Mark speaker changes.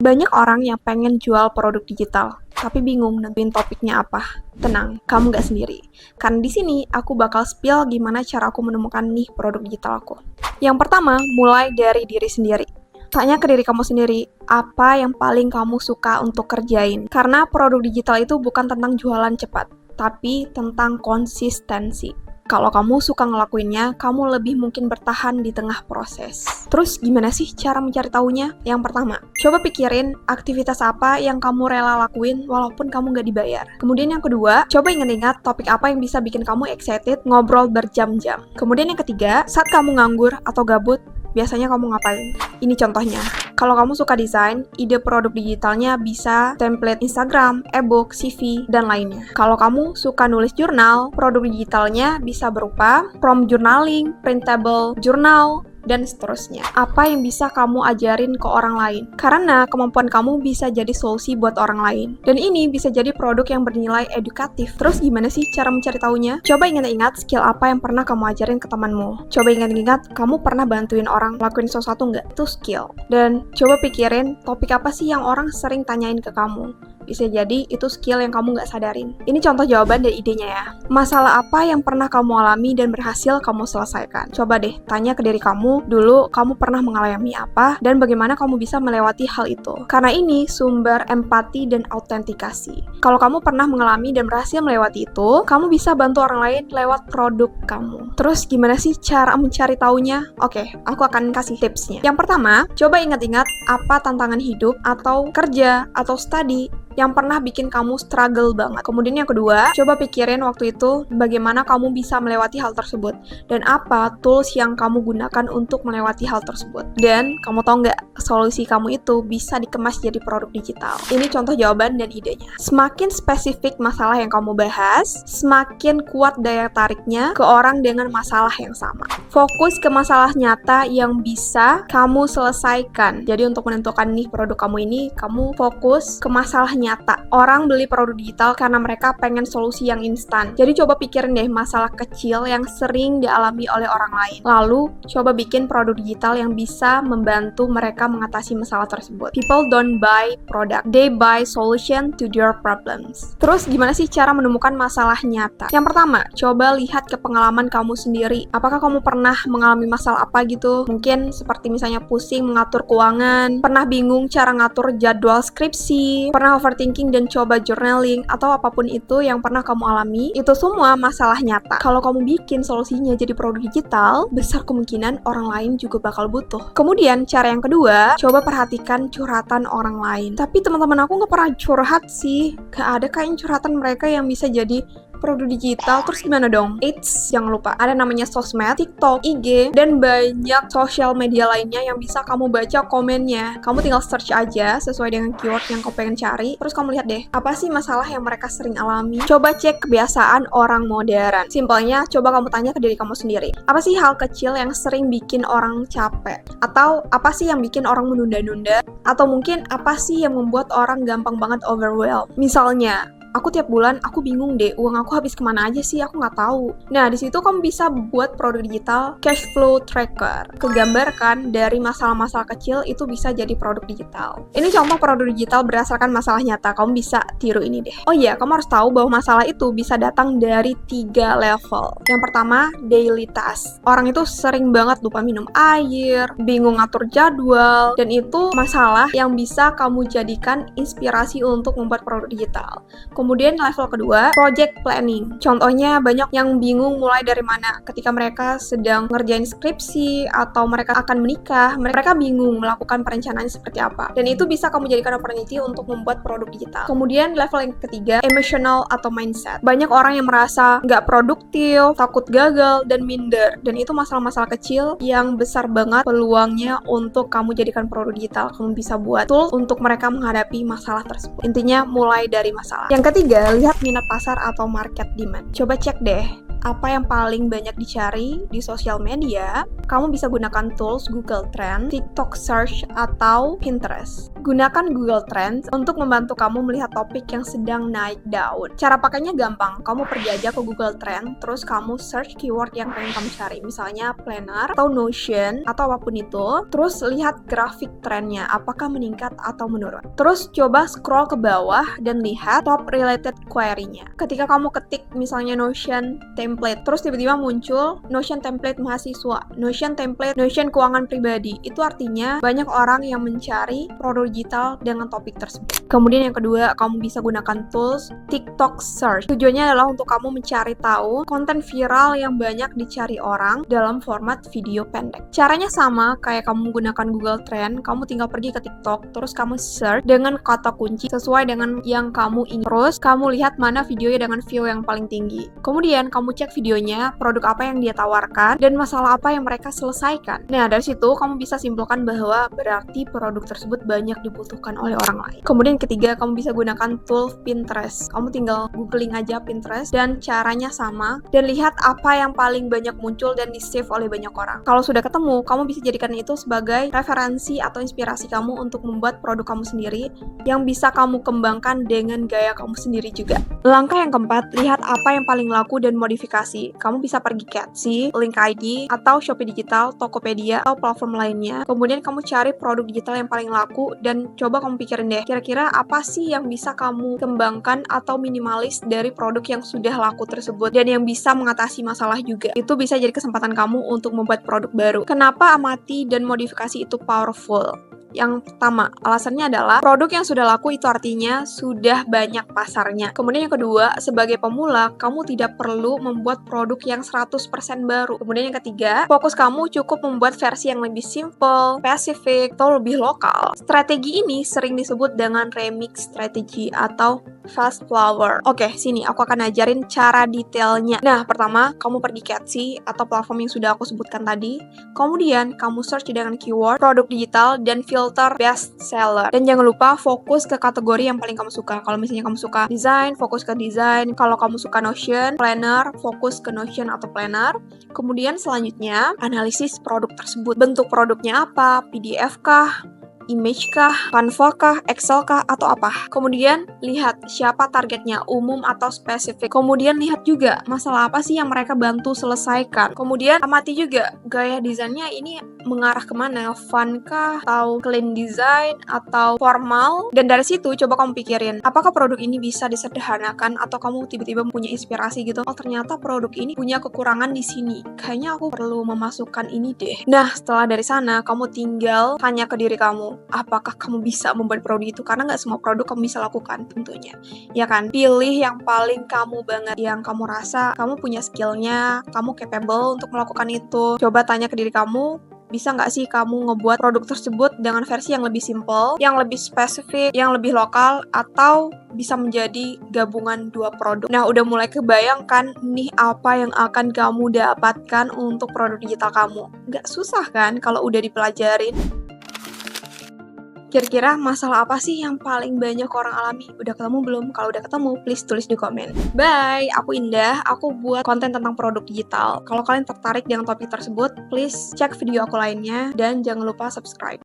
Speaker 1: Banyak orang yang pengen jual produk digital, tapi bingung nentuin topiknya apa. Tenang, kamu nggak sendiri. Karena di sini aku bakal spill gimana cara aku menemukan nih produk digital aku. Yang pertama, mulai dari diri sendiri. Tanya ke diri kamu sendiri, apa yang paling kamu suka untuk kerjain? Karena produk digital itu bukan tentang jualan cepat, tapi tentang konsistensi. Kalau kamu suka ngelakuinnya, kamu lebih mungkin bertahan di tengah proses. Terus gimana sih cara mencari tahunya? Yang pertama, coba pikirin aktivitas apa yang kamu rela lakuin walaupun kamu nggak dibayar. Kemudian yang kedua, coba ingat-ingat topik apa yang bisa bikin kamu excited ngobrol berjam-jam. Kemudian yang ketiga, saat kamu nganggur atau gabut, biasanya kamu ngapain? Ini contohnya. Kalau kamu suka desain, ide produk digitalnya bisa template Instagram, e-book, CV, dan lainnya. Kalau kamu suka nulis jurnal, produk digitalnya bisa berupa prompt journaling, printable journal, dan seterusnya. Apa yang bisa kamu ajarin ke orang lain? Karena kemampuan kamu bisa jadi solusi buat orang lain. Dan ini bisa jadi produk yang bernilai edukatif. Terus gimana sih cara mencari tahunya? Coba ingat-ingat skill apa yang pernah kamu ajarin ke temanmu. Coba ingat-ingat kamu pernah bantuin orang lakuin sesuatu nggak? Itu skill. Dan coba pikirin topik apa sih yang orang sering tanyain ke kamu. Bisa jadi itu skill yang kamu nggak sadarin. Ini contoh jawaban dan idenya ya. Masalah apa yang pernah kamu alami dan berhasil kamu selesaikan? Coba deh tanya ke diri kamu, dulu kamu pernah mengalami apa dan bagaimana kamu bisa melewati hal itu. Karena ini sumber empati dan autentikasi. Kalau kamu pernah mengalami dan berhasil melewati itu, kamu bisa bantu orang lain lewat produk kamu. Terus gimana sih cara mencari taunya? Oke, aku akan kasih tipsnya. Yang pertama, coba ingat-ingat apa tantangan hidup atau kerja atau study yang pernah bikin kamu struggle banget. Kemudian yang kedua, coba pikirin waktu itu bagaimana kamu bisa melewati hal tersebut dan apa tools yang kamu gunakan untuk melewati hal tersebut. Dan kamu tahu nggak, solusi kamu itu bisa dikemas jadi produk digital. Ini contoh jawaban dan idenya. Semakin spesifik masalah yang kamu bahas, semakin kuat daya tariknya ke orang dengan masalah yang sama. Fokus ke masalah nyata yang bisa kamu selesaikan. Jadi untuk menentukan nih produk kamu ini, kamu fokus ke masalah nyata. Orang beli produk digital karena mereka pengen solusi yang instan. Jadi coba pikirin deh masalah kecil yang sering dialami oleh orang lain. Lalu coba bikin produk digital yang bisa membantu mereka mengatasi masalah tersebut. People don't buy product, they buy solution to their problems. Terus gimana sih cara menemukan masalah nyata? Yang pertama, coba lihat ke pengalaman kamu sendiri. Apakah kamu pernah mengalami masalah apa gitu? Mungkin seperti misalnya pusing mengatur keuangan, pernah bingung cara ngatur jadwal skripsi, pernah overthinking dan coba journaling, atau apapun itu yang pernah kamu alami, itu semua masalah nyata. Kalau kamu bikin solusinya jadi produk digital, besar kemungkinan orang lain juga bakal butuh. Kemudian, cara yang kedua, coba perhatikan curhatan orang lain. Tapi teman-teman aku nggak pernah curhat sih. Gak ada kayaknya curhatan mereka yang bisa jadi produk digital. Terus gimana dong? Eits, jangan lupa ada namanya sosmed, TikTok, IG, dan banyak sosial media lainnya yang bisa kamu baca komennya. Kamu tinggal search aja sesuai dengan keyword yang kamu pengen cari. Terus kamu lihat deh, apa sih masalah yang mereka sering alami? Coba cek kebiasaan orang modern. Simpelnya, coba kamu tanya ke diri kamu sendiri. Apa sih hal kecil yang sering bikin orang capek? Atau apa sih yang bikin orang menunda-nunda? Atau mungkin apa sih yang membuat orang gampang banget overwhelmed? Misalnya, aku tiap bulan aku bingung deh, uang aku habis kemana aja sih, aku nggak tahu. Nah, di situ kamu bisa buat produk digital cash flow tracker. Kegambarkan dari masalah-masalah kecil itu bisa jadi produk digital. Ini contoh produk digital berdasarkan masalah nyata. Kamu bisa tiru ini deh. Oh iya, kamu harus tahu bahwa masalah itu bisa datang dari 3 level. Yang pertama, daily task. Orang itu sering banget lupa minum air, bingung ngatur jadwal, dan itu masalah yang bisa kamu jadikan inspirasi untuk membuat produk digital. Kemudian level kedua, project planning. Contohnya banyak yang bingung mulai dari mana ketika mereka sedang ngerjain skripsi atau mereka akan menikah. Mereka bingung melakukan perencanaan seperti apa. Dan itu bisa kamu jadikan opportunity untuk membuat produk digital. Kemudian level yang ketiga, emotional atau mindset. Banyak orang yang merasa nggak produktif, takut gagal, dan minder. Dan itu masalah-masalah kecil yang besar banget peluangnya untuk kamu jadikan produk digital. Kamu bisa buat tools untuk mereka menghadapi masalah tersebut. Intinya mulai dari masalah. Yang ketiga, lihat minat pasar atau market demand. Coba cek deh, apa yang paling banyak dicari di sosial media. Kamu bisa gunakan tools Google Trend, TikTok Search, atau Pinterest. Gunakan Google Trends untuk membantu kamu melihat topik yang sedang naik daun. Cara pakainya gampang, kamu pergi aja ke Google Trend, terus kamu search keyword yang pengen kamu cari, misalnya planner, atau Notion, atau apapun itu, terus lihat grafik trennya, apakah meningkat atau menurun. Terus coba scroll ke bawah dan lihat top related query-nya. Ketika kamu ketik misalnya Notion template, terus tiba-tiba muncul Notion template mahasiswa, Notion template, Notion keuangan pribadi, itu artinya banyak orang yang mencari produk digital dengan topik tersebut. Kemudian yang kedua, kamu bisa gunakan tools TikTok Search. Tujuannya adalah untuk kamu mencari tahu konten viral yang banyak dicari orang dalam format video pendek. Caranya sama kayak kamu menggunakan Google Trend, kamu tinggal pergi ke TikTok, terus kamu search dengan kata kunci sesuai dengan yang kamu ingin. Terus kamu lihat mana videonya dengan view yang paling tinggi. Kemudian kamu cek videonya, produk apa yang dia tawarkan, dan masalah apa yang mereka selesaikan. Nah, dari situ kamu bisa simpulkan bahwa berarti produk tersebut banyak dibutuhkan oleh orang lain. Kemudian ketiga, kamu bisa gunakan tool Pinterest. Kamu tinggal googling aja Pinterest dan caranya sama dan lihat apa yang paling banyak muncul dan di-save oleh banyak orang. Kalau sudah ketemu, kamu bisa jadikan itu sebagai referensi atau inspirasi kamu untuk membuat produk kamu sendiri yang bisa kamu kembangkan dengan gaya kamu sendiri juga. Langkah yang keempat, lihat apa yang paling laku dan modifikasi. Kamu bisa pergi ke Etsy, Link.id, atau Shopee Digital, Tokopedia, atau platform lainnya. Kemudian kamu cari produk digital yang paling laku dan coba kamu pikirin deh, kira-kira apa sih yang bisa kamu kembangkan atau minimalis dari produk yang sudah laku tersebut dan yang bisa mengatasi masalah juga. Itu bisa jadi kesempatan kamu untuk membuat produk baru. Kenapa amati dan modifikasi itu powerful? Yang pertama, alasannya adalah produk yang sudah laku itu artinya sudah banyak pasarnya. Kemudian yang kedua, sebagai pemula, kamu tidak perlu membuat produk yang 100% baru. Kemudian yang ketiga, fokus kamu cukup membuat versi yang lebih simple, spesifik, atau lebih lokal. Strategi ini sering disebut dengan remix strategy atau fast flower. Oke, sini aku akan ajarin cara detailnya. Nah, pertama, kamu pergi ke Etsy atau platform yang sudah aku sebutkan tadi. Kemudian, kamu search dengan keyword produk digital dan filter best seller. Dan jangan lupa fokus ke kategori yang paling kamu suka. Kalau misalnya kamu suka desain, fokus ke desain. Kalau kamu suka Notion, planner, fokus ke Notion atau planner. Kemudian selanjutnya, analisis produk tersebut. Bentuk produknya apa? PDF kah? Image kah, Canva kah, Excel kah, atau apa. Kemudian lihat siapa targetnya, umum atau spesifik. Kemudian lihat juga masalah apa sih yang mereka bantu selesaikan. Kemudian amati juga gaya desainnya ini mengarah kemana, fun kah, atau clean design, atau formal. Dan dari situ coba kamu pikirin, apakah produk ini bisa disederhanakan atau kamu tiba-tiba punya inspirasi gitu. Oh, ternyata produk ini punya kekurangan di sini. Kayaknya aku perlu memasukkan ini deh. Nah, setelah dari sana kamu tinggal tanya ke diri kamu, apakah kamu bisa membuat produk itu? Karena nggak semua produk kamu bisa lakukan tentunya. Ya kan? Pilih yang paling kamu banget, yang kamu rasa kamu punya skillnya, kamu capable untuk melakukan itu. Coba tanya ke diri kamu, bisa nggak sih kamu ngebuat produk tersebut dengan versi yang lebih simple, yang lebih spesifik, yang lebih lokal, atau bisa menjadi gabungan dua produk. Nah, udah mulai kebayangkan nih apa yang akan kamu dapatkan untuk produk digital kamu. Nggak susah kan kalau udah dipelajarin? Kira-kira masalah apa sih yang paling banyak orang alami? Udah ketemu belum? Kalau udah ketemu, please tulis di komen. Bye! Aku Indah, aku buat konten tentang produk digital. Kalau kalian tertarik dengan topik tersebut, please cek video aku lainnya, dan jangan lupa subscribe.